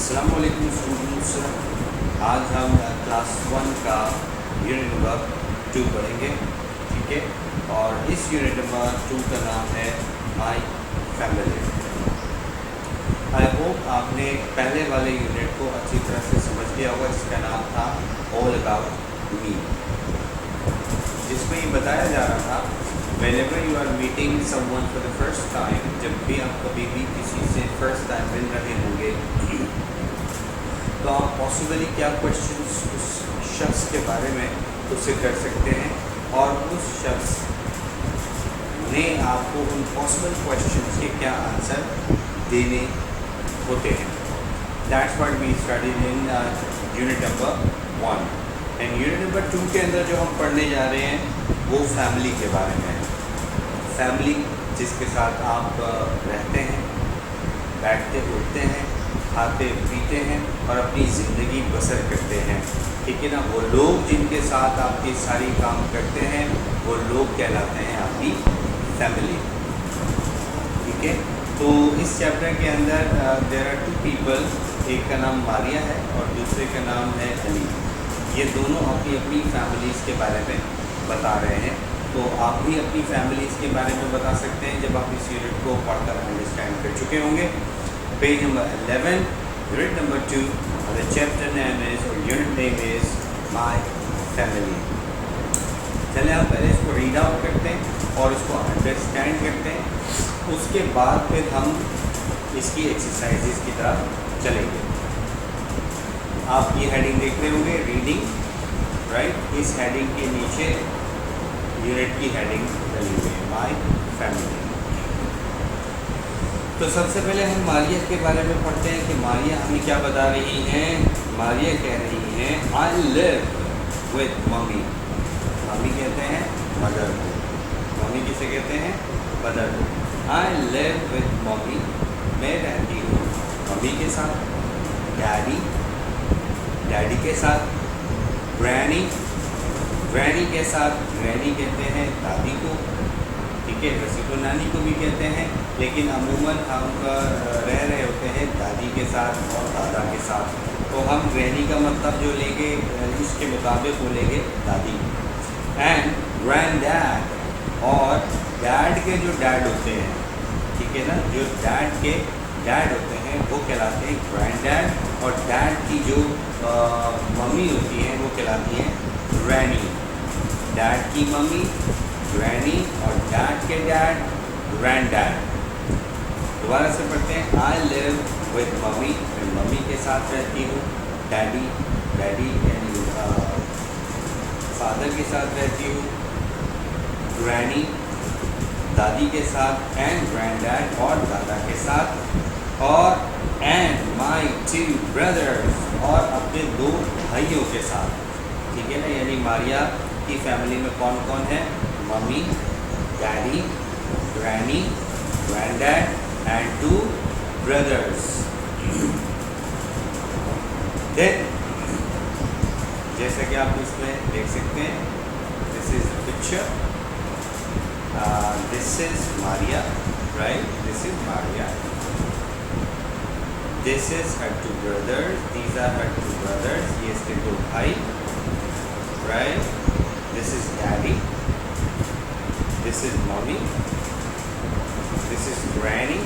अस्सलामु अलैकुम स्टूडेंट्स। आज हम क्लास 1 का यूनिट नंबर 2 पढ़ेंगे, ठीक है। और इस यूनिट नंबर 2 का नाम है माय फैमिली। आई होप आपने पहले वाले यूनिट को अच्छी तरह से समझ लिया होगा, जिसका नाम था ऑल अबाउट मी, जिसमें ये बताया जा रहा था whenever you are meeting someone for the first time, जब भी आप कभी भी किसी से फर्स्ट टाइम मिल रहे होंगे तो आप पॉसिबली क्या क्वेश्चंस उस शख्स के बारे में उससे कर सकते हैं और उस शख्स ने आपको उन पॉसिबल क्वेश्चंस के क्या आंसर देने होते हैं। That's what we studied in unit number 1 and unit number 2 के अंदर जो हम पढ़ने जा रहे हैं वो फैमिली के बारे में है। फैमिली जिसके साथ आप रहते हैं, बैठते उठते हैं, खाते पीते हैं और अपनी ज़िंदगी बसर करते हैं, ठीक है ना। वो लोग जिनके साथ आप ये सारी काम करते हैं वो लोग कहलाते हैं आपकी फैमिली, ठीक है। तो इस चैप्टर के अंदर देयर आर 2 पीपल, एक का नाम मारिया है और दूसरे का नाम है अली। ये दोनों अपनी अपनी फैमिलीज़ के बारे में बता रहे हैं। तो आप भी अपनी फैमिलीज़ के बारे में बता सकते हैं जब आप इस यूनिट को पढ़कर अंडरस्टैंड कर चुके होंगे। Page number 11, unit number 2, the chapter name is और unit name is my family. चलिए आप पहले इसको रीड आउट करते हैं और इसको अंडरस्टैंड करते हैं, उसके बाद फिर हम इसकी एक्सरसाइजेज की तरफ चलेंगे। आप ये हेडिंग देख रहे होंगे, रीडिंग, राइट। इस हेडिंग के नीचे यूनिट की हेडिंग डली हुई है, माय फैमिली। तो सबसे पहले हम मारिया के बारे में पढ़ते हैं कि मारिया हमें क्या बता रही हैं। मारिया कह रही हैं I live with mummy. Mummy कहते हैं मदर को, मम्मी किसे कहते हैं, मदर को। आई लिव विद मम्मी, मैं रहती हूँ मम्मी के साथ। डैडी, डैडी के साथ। ग्रैनी, ग्रैनी के साथ। ग्रैनी कहते हैं दादी को, ठीक है। वैसे तो नानी को भी कहते हैं, लेकिन अमूमन हम रह रहे होते हैं दादी के साथ और दादा के साथ, तो हम ग्रैनी का मतलब जो लेंगे इसके मुताबिक वो लेंगे दादी। एंड ग्रैंड डैड, और डैड के जो डैड होते हैं, ठीक है ना, जो डैड के डैड होते हैं वो कहलाते हैं ग्रैंड डैड, और डैड की जो मम्मी होती है वो कहलाती है ग्रैनी। डैड की मम्मी ग्रैनी और डैड के डैड ग्रैंड डैड। दोबारा से पढ़ते हैं, आई लिव विद मम्मी, मैं मम्मी के साथ रहती हूँ। डैडी, डैडी यानी फादर के साथ रहती हूँ। ग्रैनी, दादी के साथ। एंड ग्रैंड डैड, और दादा के साथ। और एंड माई 2 ब्रदर्स, और अपने 2 भाइयों के साथ, ठीक है ना। यानी मारिया की फैमिली में कौन कौन है, mummy, daddy, granny, granddad and 2 brothers. Then जैसा कि आप इसमें देख सकते हैं, this is the picture, this is Maria, right, this is Maria, this is her 2 brothers, these are her 2 brothers, ये इसके 2 भाई, right. This is daddy, this is mommy, this is granny,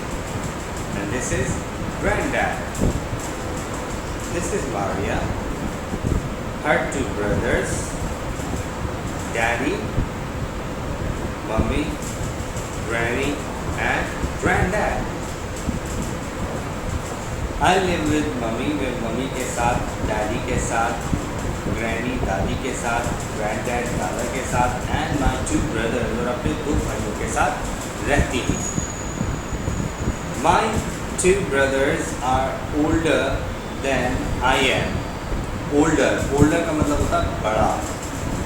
and this is granddad. This is Maria, her 2 brothers, daddy, mommy, granny, and granddad. I live with mommy, मैं mummy के साथ, daddy के साथ, granny दादी के साथ, ग्रैंडडैड दादा के साथ, एंड माई 2 ब्रदर्स, और अपने 2 भाइयों के साथ रहती हूँ। My 2 brothers are older than I am. Older, older का मतलब होता है बड़ा,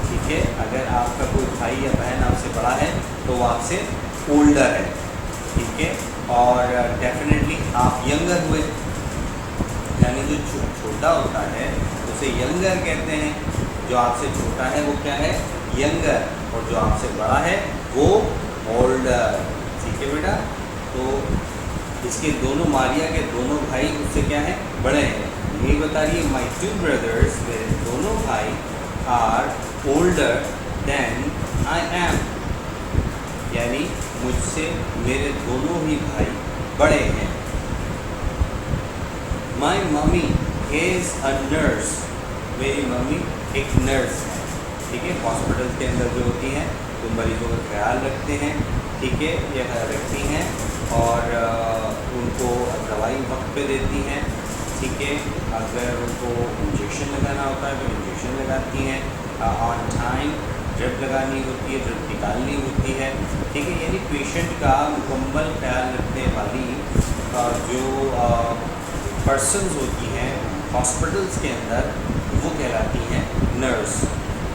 ठीक है। अगर आपका कोई भाई या बहन आपसे बड़ा है तो वो आपसे ओल्डर है, ठीक है। और डेफिनेटली आप यंगर हुए, यानी जो छोटा होता है उसे यंगर कहते हैं। जो आपसे छोटा है वो क्या है, यंगर, और जो आपसे बड़ा है वो ओल्डर, ठीक है बेटा। तो इसके दोनों मारिया के दोनों भाई उससे क्या है, बड़े हैं। ये बता रही है माई 2 ब्रदर्स, मेरे दोनों भाई are older than I am, यानी मुझसे मेरे दोनों ही भाई बड़े हैं। My mummy is a nurse, मेरी मम्मी एक नर्स है। ठीक है, हॉस्पिटल के अंदर जो होती हैं तो मरीजों का ख्याल रखते हैं। ठीक है, यह रखती हैं और उनको दवाई वक्त पे देती हैं। ठीक है, अगर उनको इंजेक्शन लगाना होता है तो इंजेक्शन लगाती हैं। ऑन टाइम ड्रिप लगानी होती है, ड्रिप निकालनी होती है। ठीक है, यानी पेशेंट का मुकम्मल ख्याल रखने वाली जो पर्सन्स होती हैं हॉस्पिटल्स के अंदर वो कहलाती हैं नर्स।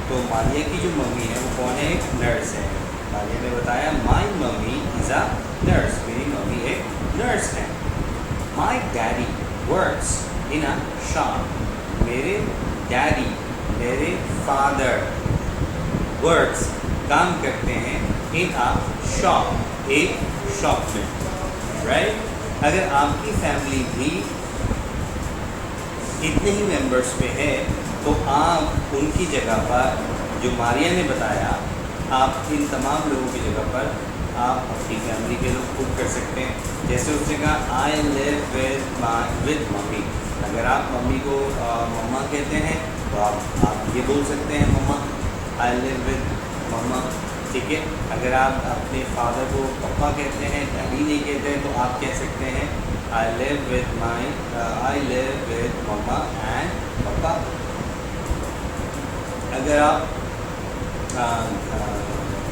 तो मालिया की जो मम्मी है वो कौन है, एक नर्स है। मालिया ने बताया माई मम्मी इज़ अ नर्स, मेरी मम्मी एक नर्स है। My daddy works in a shop, मेरे डैडी मेरे फादर वर्क्स काम करते हैं इन अ शॉप, एक शॉप में। राइट, अगर आपकी फैमिली भी इतने ही मेंबर्स पे है तो आप उनकी जगह पर, जो मारिया ने बताया, आप इन तमाम लोगों की जगह पर आप अपनी फैमिली के लोग खुद कर सकते हैं। जैसे उसने कहा आई लिव विद मम्मी, अगर आप मम्मी को मम्मा कहते हैं तो आप ये बोल सकते हैं मम्मा, आई लिव विद मम्मा। ठीक है, अगर आप अपने फादर को पापा कहते हैं, डैडी नहीं कहते हैं, तो आप कह सकते हैं I live with mama and papa. अगर आप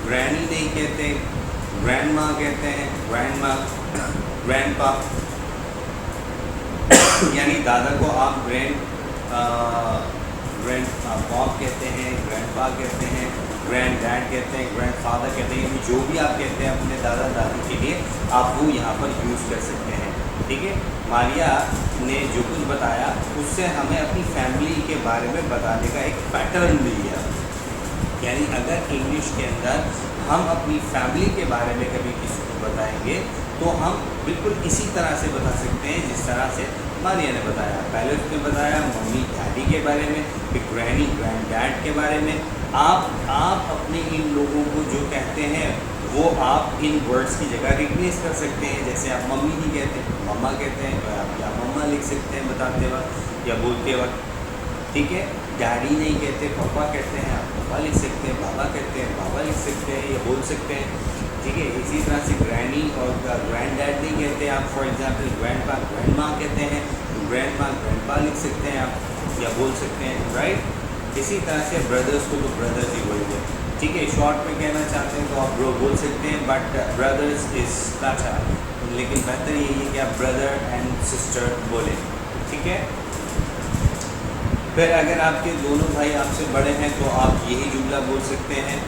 ग्रैनी नहीं कहते, ग्रैंड माँ कहते हैं, ग्रैंड माँ, ग्रैंड पा, यानी दादा को आप ग्रैंड पॉप कहते हैं, ग्रैंड पा कहते हैं, ग्रैंड डैड कहते हैं, ग्रैंड फादर कहते हैं, जो भी आप कहते हैं अपने दादा दादी के लिए आप वो यहाँ पर यूज़ कर सकते हैं। ठीक है, मारिया ने जो कुछ बताया उससे हमें अपनी फैमिली के बारे में बताने का एक पैटर्न मिल गया। यानी अगर इंग्लिश के अंदर हम अपनी फैमिली के बारे में कभी किसी को बताएंगे तो हम बिल्कुल इसी तरह से बता सकते हैं जिस तरह से मारिया ने बताया। पहले उसने बताया मम्मी डैडी के बारे में, फिर ग्रैनी ग्रैंड डैड के बारे में। आप अपने इन लोगों को जो कहते हैं वो आप इन वर्ड्स की जगह रिप्लेस कर सकते हैं। जैसे आप मम्मी नहीं कहते, मम्मा कहते हैं, तो आप या मम्मा लिख सकते हैं बताते वक्त या बोलते वक्त। ठीक है, डैडी नहीं कहते, पापा कहते हैं, आप पापा लिख सकते हैं, बाबा कहते हैं, बाबा लिख सकते हैं या बोल सकते हैं। ठीक है, इसी तरह से ग्रैनी और ग्रैंड डैड नहीं कहते आप, फॉर एग्जांपल ग्रैंड पा ग्रैंड माँ कहते हैं, ग्रैंड माँ ग्रैंड पा लिख सकते हैं आप या बोल सकते हैं। राइट, इसी तरह से ब्रदर्स को तो ब्रदर्स ही बोलेंगे। ठीक है, शॉर्ट में कहना चाहते हैं तो आप ब्रो बोल सकते हैं, बट ब्रदर्स इज बेटर, लेकिन बेहतर यही है कि आप ब्रदर एंड सिस्टर बोलें। ठीक है, फिर अगर आपके दोनों भाई आपसे बड़े हैं तो आप यही जुमला बोल सकते हैं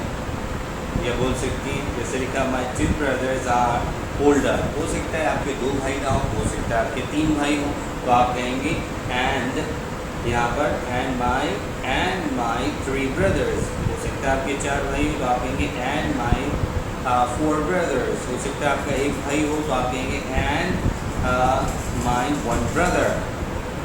या बोल सकती हैं। जैसे लिखा माई 2 ब्रदर्स आर ओल्डर, हो सकता है आपके 2 भाई ना हो सकता है आपके 3 भाई हो, तो आप कहेंगे एंड, यहाँ पर एंड माई 3 ब्रदर्स। हो सकता है आपके 4 भाई हो तो आप कहेंगे एंड माई 4 ब्रदर्स। हो सकता है आपका 1 भाई हो तो आप कहेंगे एंड माई 1 ब्रदर।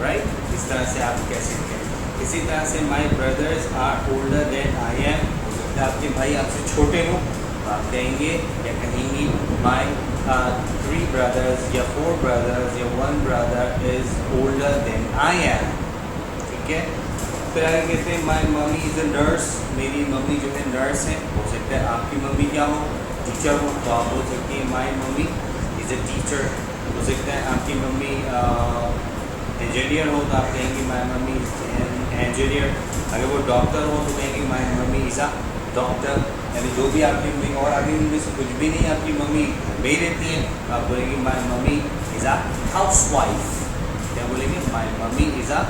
राइट, इस तरह से आप कह सकते हैं। इसी तरह से my brothers are older than I am, हो सकता है आपके भाई आपसे छोटे हों तो आप कहेंगे या कहेंगी माई 3 ब्रदर्स या 4 ब्रदर्स या 1 brother is older than I am. ठीक है, फिर आगे कहते हैं my mummy is a nurse, मेरी मम्मी जो है नर्स है। हो सकता है आपकी मम्मी क्या हो, टीचर हो, तो आप बोल सकती हैं my mummy is a teacher. हो सकता है आपकी मम्मी इंजीनियर हो तो आप कहेंगे माई मम्मी इंजीनियर। अगर वो डॉक्टर हो तो कहेंगे माई मम्मी इज़ अ डॉक्टर। यानी जो भी आपकी मम्मी, और अगर इनमें से कुछ भी नहीं आपकी मम्मी में ही रहती है तो आप बोलेंगे my mummy is a housewife. क्या बोलेंगे, my mummy is a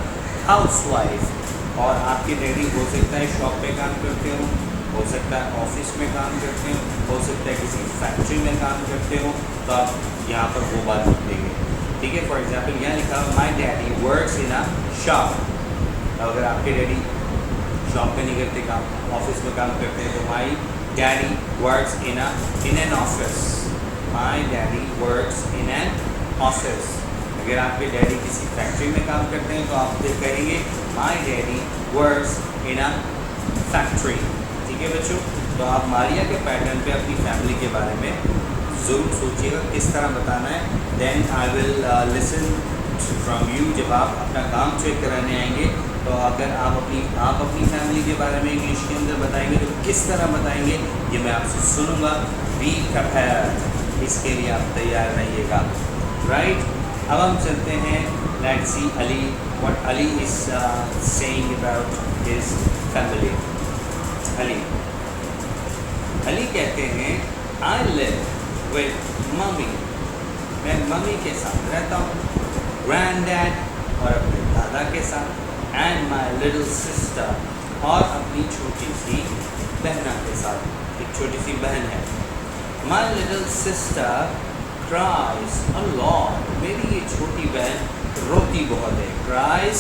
housewife. और आपके डैडी हो सकता है शॉप पे काम करते हो सकता है ऑफिस में काम करते हो सकता है किसी फैक्ट्री में काम करते हो, तो आप यहाँ पर वो बात लिख देंगे। ठीक है, फॉर एग्जाम्पल यहाँ लिखा my daddy works in a shop. अगर आपके डैडी शॉप पे नहीं करते काम, ऑफिस में काम करते हैं, तो my daddy works in an office. My daddy works in an horses. अगर आपके डैडी किसी फैक्ट्री में काम करते हैं तो आप फिर कहेंगे my daddy works in a factory. ठीक है बच्चों, तो आप मारिया के पैटर्न पे अपनी फैमिली के बारे में ज़रूर सोचिएगा किस तरह बताना है. Then I will listen from you. जब आप अपना काम चेक कराने आएंगे तो अगर आप अपनी फैमिली के बारे में इंग्लिश के अंदर बताएंगे तो किस तरह बताएंगे ये मैं आपसे सुनूंगा. बी प्रिपेयर्ड, इसके लिए आप तैयार रहिएगा. राइट, अब हम चलते हैं. Let's see Ali, what Ali is saying about his family. Ali कहते हैं आई लिव विद मम्मी, मैं मम्मी के साथ रहता हूँ, ग्रैंड डैड और अपने दादा के साथ, एंड माई लिटिल सिस्टर और अपनी छोटी सी बहना के साथ. एक छोटी सी बहन है. My little sister cries a lot, मेरी ये छोटी बहन रोती बहुत है. क्राइज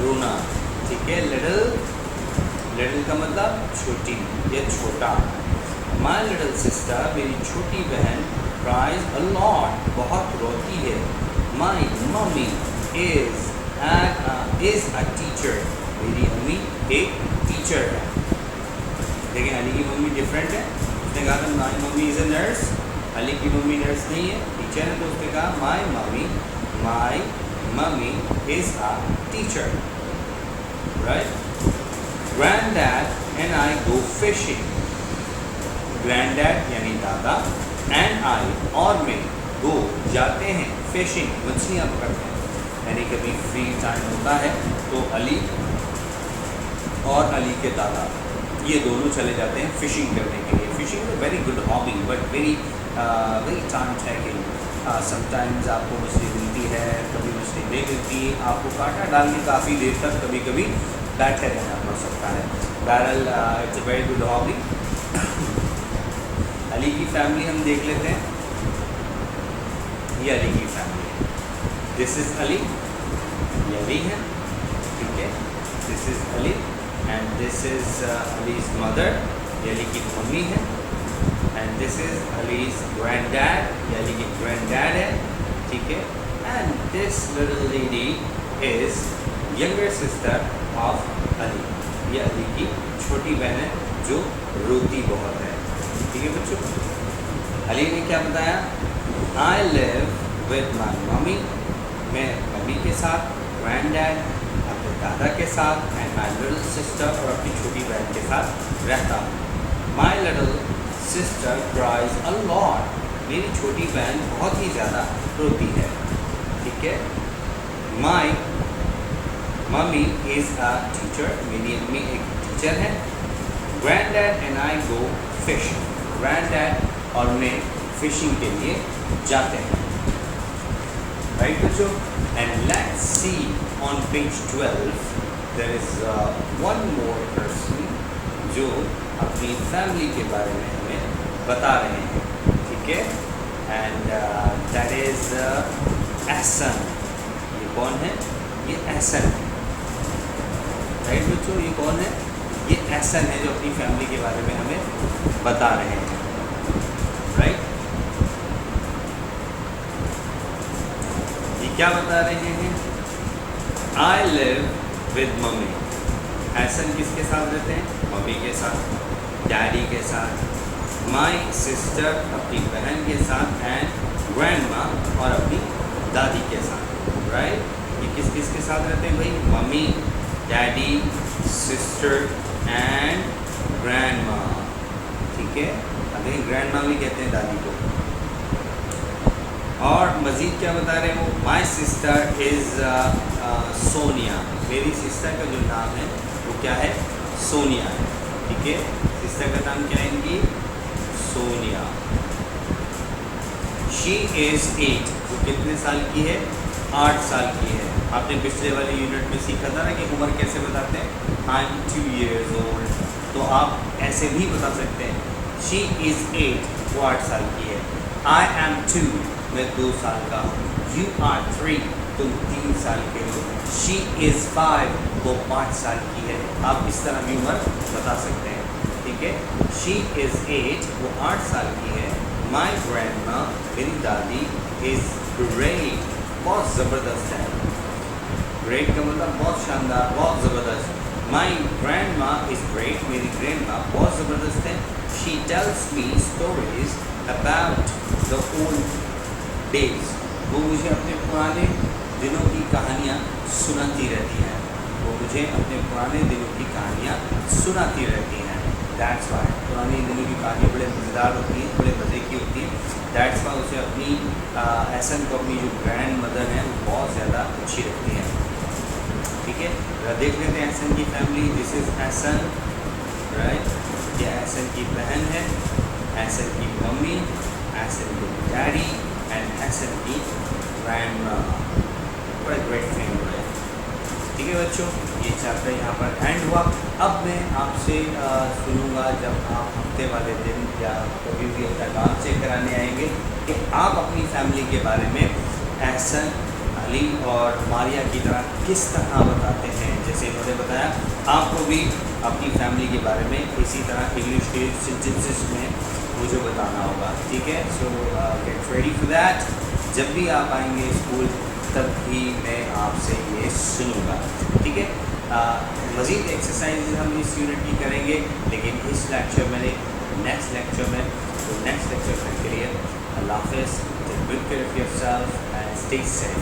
रोना. ठीक है, लिटिल का मतलब छोटी या छोटा. माई लिटिल सिस्टर, मेरी छोटी बहन, क्राइज अ लॉट, बहुत रोती है. My mummy is a teacher, मेरी मम्मी एक टीचर है. लेकिन अली की मम्मी डिफरेंट है. उसने कहा था my mummy is a nurse. Ali की मम्मी नर्स नहीं है, टीचर है. तो उसने कहा my mummy is a teacher. Right. Granddad and I go fishing. Granddad यानी दादा, एंड आई और मैं, गो जाते हैं, फिशिंग मछलियाँ पकड़ते हैं. यानी कभी फ्री टाइम होता है तो अली और अली के दादा ये दोनों चले जाते हैं फिशिंग करने के लिए. Fishing is a very good hobby but very time taking. Sometimes आपको मछली मिलती है, कभी मछली नहीं मिलती. आपको कांटा डाल के काफ़ी देर तक कभी कभी बैठे रहना पड़ सकता है. बहरहाल it's a very good hobby. Ali की फैमिली हम देख लेते हैं. ये अली की फैमिली है. दिस इज़ अली, ये अली है. ठीक है, this is Ali and this is allies mother, ये अली की मम्मी है. And this is allies grand dad, ये अली की ग्रैंड डैड है. ठीक है, and this little lady is younger sister of Ali, ये अली की छोटी बहन है जो रोती बहुत है. ठीक है बच्चों, अली ने क्या बताया? आई लिव विद माई मम्मी, मैं मम्मी के साथ, ग्रैंड डैड अपने दादा के साथ, एंड माई लिटिल सिस्टर और अपनी छोटी बहन के साथ रहता हूँ. My little sister cries a lot, मेरी छोटी बहन बहुत ही ज़्यादा रोती है. ठीक है. My mummy is a teacher, मेरी मम्मी एक टीचर है. Granddad and I go fishing, granddad और मैं फिशिंग के लिए जाते हैं. राइट बच्चों, and let's see on page 12 there is one more person जो अपनी फैमिली के बारे में हमें बता रहे हैं. ठीक है, एंड दैट इज़ एहसन. ये कौन है? ये एहसन है. राइट बच्चों, ये कौन है? ये एहसन है जो अपनी फैमिली के बारे में हमें बता रहे हैं. राइट, ये क्या बता रहे हैं? I live with mummy. Ehsan किसके साथ रहते हैं? मम्मी के साथ, डैडी के साथ. माई सिस्टर अपनी बहन के साथ, एंड ग्रैंड माँ और अपनी दादी के साथ. राइट, ये किस किस के साथ रहते हैं भाई? Mummy, daddy, sister and grand माँ. ठीक है, अभी ग्रैंड माँ भी कहते हैं दादी को. और मज़ीद क्या बता रहे हैं वो? माई सिस्टर इज़ सोनिया, मेरी सिस्टर का जो नाम है वो क्या है? सोनिया है. ठीक है, सिस्टर का नाम क्या है इनकी? सोनिया. शी इज़ 8, वो कितने साल की है? 8 साल की है. आपने पिछले वाले यूनिट में सीखा था ना कि उम्र कैसे बताते हैं? I am 2 years old. तो आप ऐसे भी बता सकते हैं. शी इज़ 8, वो 8 साल की है. आई एम 2, मैं 2 साल का हूँ. यू आर 3, तुम 3 साल के हो. शी इज़ 5, वो 5 साल की है. आप इस तरह भी उम्र बता सकते हैं. ठीक है, शी इज़ 8, वो 8 साल की है. माई ग्रैंड माँ, मेरी दादी, इज़ ग्रेट बहुत ज़बरदस्त है। ग्रेट का मतलब बहुत शानदार, बहुत ज़बरदस्त। माई ग्रैंड माँ इज़ ग्रेट, मेरी ग्रैंड माँ बहुत ज़बरदस्त है। She tells me stories about the old days, वो मुझे अपने पुराने दिनों की कहानियाँ सुनाती रहती हैं। वो मुझे अपने पुराने दिनों की कहानियाँ सुनाती रहती हैं। दैट्स वाई, पुराने दिनों की कहानियाँ बड़े मज़ेदार होती हैं, बड़े मज़े की होती हैं। दैट्स वाई उसे अपनी एहसन को अपनी जो ग्रैंड मदर है वो बहुत ज़्यादा अच्छी लगती है। ठीक है, देख लेते हैं एहसन की family. This is Ehsan, right. ये एहसन की बहन है, एहसन की मम्मी, एहसन की डैडी एंड एहसन की ग्रैंड माँ। बड़ा ग्रेट फैमिली है। ठीक है बच्चों, ये चैप्टर यहाँ पर एंड हुआ। अब मैं आपसे सुनूंगा जब आप हफ्ते वाले दिन या कभी भी अपना काम चेक कराने आएंगे कि आप अपनी फैमिली के बारे में एहसन, अली और मारिया की तरह किस तरह बताते हैं। जैसे इन्होंने बताया, आपको भी अपनी फैमिली के बारे में इसी तरह इंग्लिश के सेंटेंसेस में मुझे बताना होगा। ठीक है, सो गेट रेडी फॉर दैट। जब भी आप आएंगे स्कूल तब भी मैं आपसे ये सुनूंगा। ठीक है, मज़ीद एक्सरसाइज हम इस यूनिट की करेंगे, लेकिन इस लेक्चर में नेक्स्ट लेक्चर में। तो नेक्स्ट लेक्चर तक के लिए अल्लाह हाफ़िज़, take good care of yourself and stay safe.